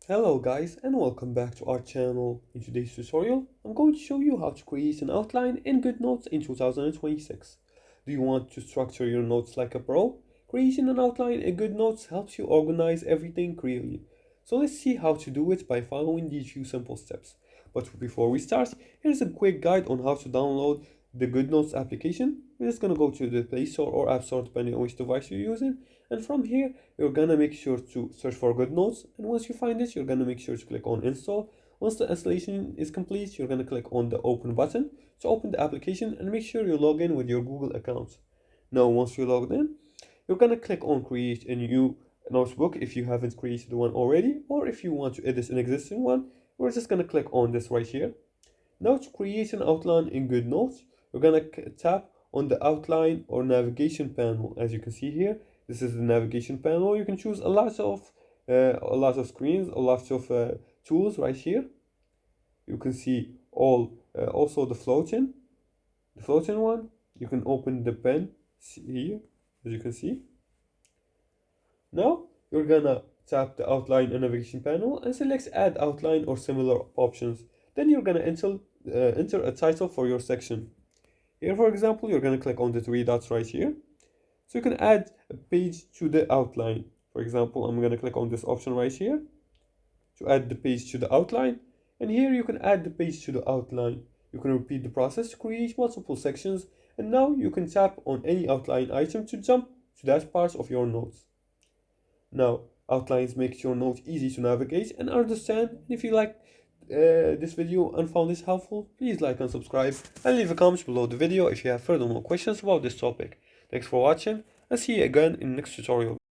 Hello guys and welcome back to our channel. In today's tutorial, I'm going to show you how to create an outline in Goodnotes in 2026. Do you want to structure your notes like a pro? Creating an outline in Goodnotes helps you organize everything clearly. So let's see how to do it by following these few simple steps. But before we start, here's a quick guide on how to download the Goodnotes application. We're just gonna go to the Play Store or App Store depending on which device you're using, and from here you're gonna make sure to search for Goodnotes, and once you find it you're gonna make sure to click on install. Once the installation is complete, you're gonna click on the open button to open the application and make sure you log in with your Google account. Now once you're logged in, you're gonna click on create a new notebook if you haven't created one already, or if you want to edit an existing one, we're just gonna click on this right here. Now to create an outline in Goodnotes, we're gonna tap on the outline or navigation panel. As you can see here, this is the navigation panel. You can choose a lot of screens, a lot of tools right here. You can see also the floating one. You can open the pen here, as you can see. Now you're gonna tap the outline and navigation panel and select add outline or similar options. Then you're gonna enter a title for your section. Here, for example, you're gonna click on the three dots right here. So you can add a page to the outline. For example, I'm gonna click on this option right here to add the page to the outline. And here you can add the page to the outline. You can repeat the process to create multiple sections. And now you can tap on any outline item to jump to that part of your notes. Now, outlines make your note easy to navigate and understand. And if you like this video and found this helpful, please like and subscribe and leave a comment below the video if you have further more questions about this topic. Thanks for watching and see you again in the next tutorial.